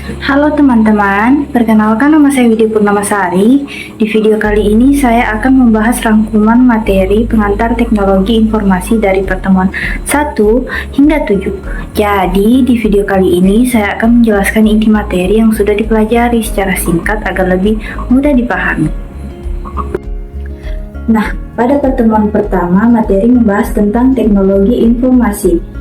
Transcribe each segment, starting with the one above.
Halo teman-teman, perkenalkan nama saya Widya Purnamasari. Di video kali ini saya akan membahas rangkuman materi pengantar teknologi informasi dari pertemuan 1 hingga 7. Jadi di video kali ini saya akan menjelaskan inti materi yang sudah dipelajari secara singkat agar lebih mudah dipahami. Nah, pada pertemuan pertama materi membahas tentang teknologi informasi.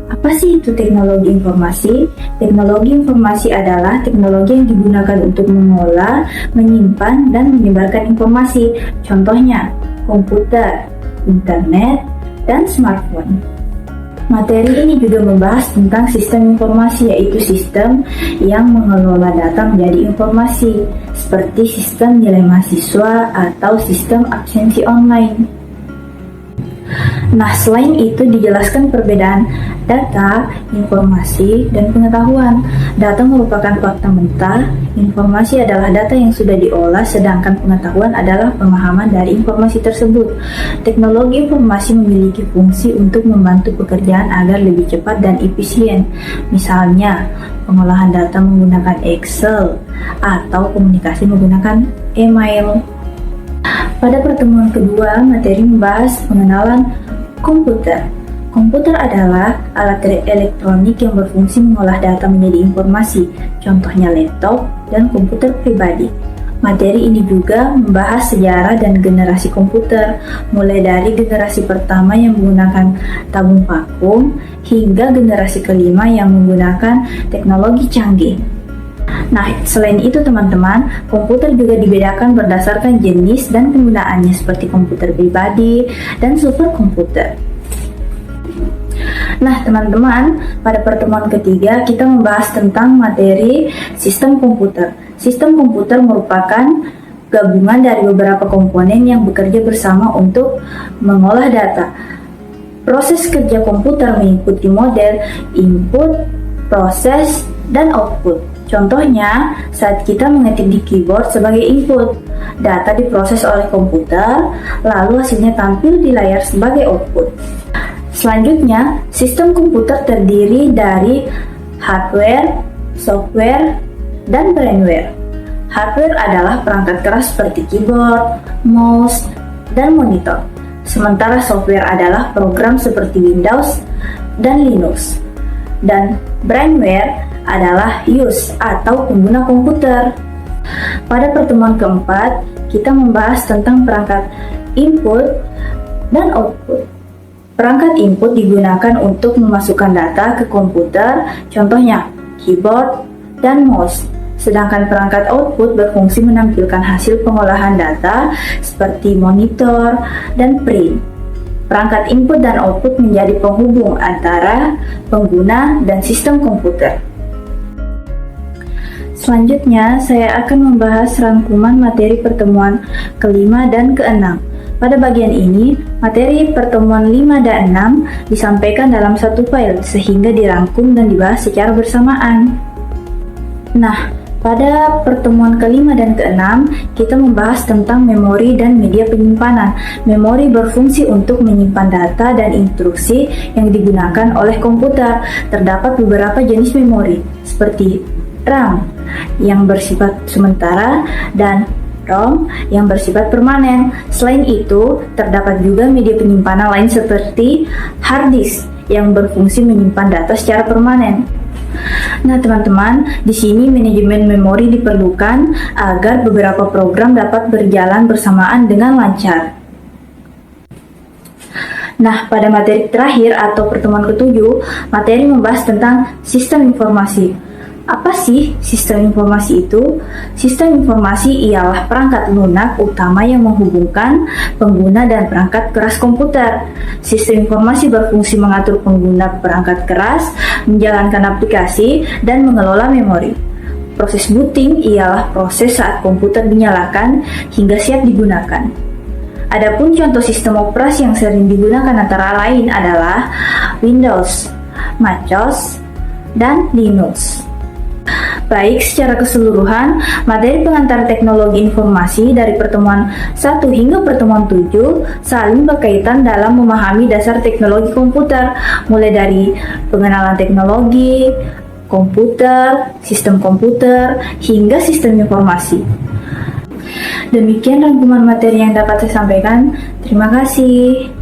Apa sih itu teknologi informasi? Teknologi informasi adalah teknologi yang digunakan untuk mengolah, menyimpan, dan menyebarkan informasi. Contohnya, komputer, internet, dan smartphone. Materi ini juga membahas tentang sistem informasi, yaitu sistem yang mengelola data menjadi informasi, seperti sistem nilai mahasiswa atau sistem absensi online. Nah, selain itu dijelaskan perbedaan data, informasi, dan pengetahuan. Data merupakan fakta mentah, informasi adalah data yang sudah diolah, sedangkan pengetahuan adalah pemahaman dari informasi tersebut. Teknologi informasi memiliki fungsi untuk membantu pekerjaan agar lebih cepat dan efisien. Misalnya, pengolahan data menggunakan Excel atau komunikasi menggunakan email. Pada pertemuan kedua, materi membahas pengenalan komputer. Komputer adalah alat elektronik yang berfungsi mengolah data menjadi informasi, contohnya laptop dan komputer pribadi. Materi ini juga membahas sejarah dan generasi komputer, mulai dari generasi pertama yang menggunakan tabung vakum hingga generasi kelima yang menggunakan teknologi canggih. Nah, selain itu teman-teman, komputer juga dibedakan berdasarkan jenis dan penggunaannya seperti komputer pribadi dan superkomputer. Nah, teman-teman, pada pertemuan ketiga kita membahas tentang materi sistem komputer. Sistem komputer merupakan gabungan dari beberapa komponen yang bekerja bersama untuk mengolah data. Proses kerja komputer mengikuti model input, proses, dan output. Contohnya, saat kita mengetik di keyboard sebagai input, data diproses oleh komputer, lalu hasilnya tampil di layar sebagai output. Selanjutnya, sistem komputer terdiri dari hardware, software, dan firmware. Hardware adalah perangkat keras seperti keyboard, mouse, dan monitor. Sementara software adalah program seperti Windows dan Linux. Dan firmware adalah user atau pengguna komputer. Pada pertemuan keempat, kita membahas tentang perangkat input dan output. Perangkat input digunakan untuk memasukkan data ke komputer, contohnya keyboard dan mouse. Sedangkan perangkat output berfungsi menampilkan hasil pengolahan data seperti monitor dan print. Perangkat input dan output menjadi penghubung antara pengguna dan sistem komputer. Selanjutnya, saya akan membahas rangkuman materi pertemuan kelima dan keenam. Pada bagian ini, materi pertemuan 5 dan 6 disampaikan dalam satu file, sehingga dirangkum dan dibahas secara bersamaan. Nah, pada pertemuan kelima dan keenam, kita membahas tentang memori dan media penyimpanan. Memori berfungsi untuk menyimpan data dan instruksi yang digunakan oleh komputer. Terdapat beberapa jenis memori, seperti RAM yang bersifat sementara dan ROM yang bersifat permanen. Selain itu, terdapat juga media penyimpanan lain seperti hard disk yang berfungsi menyimpan data secara permanen. Nah, teman-teman, di sini manajemen memori diperlukan agar beberapa program dapat berjalan bersamaan dengan lancar. Nah, pada materi terakhir atau pertemuan ketujuh, materi membahas tentang sistem informasi. Apa sih sistem informasi itu? Sistem informasi ialah perangkat lunak utama yang menghubungkan pengguna dan perangkat keras komputer. Sistem informasi berfungsi mengatur pengguna perangkat keras, menjalankan aplikasi, dan mengelola memori. Proses booting ialah proses saat komputer dinyalakan hingga siap digunakan. Adapun contoh sistem operasi yang sering digunakan antara lain adalah Windows, MacOS, dan Linux. Baik, secara keseluruhan, materi pengantar teknologi informasi dari pertemuan 1 hingga pertemuan 7 saling berkaitan dalam memahami dasar teknologi komputer, mulai dari pengenalan teknologi, komputer, sistem komputer, hingga sistem informasi. Demikian rangkuman materi yang dapat saya sampaikan. Terima kasih.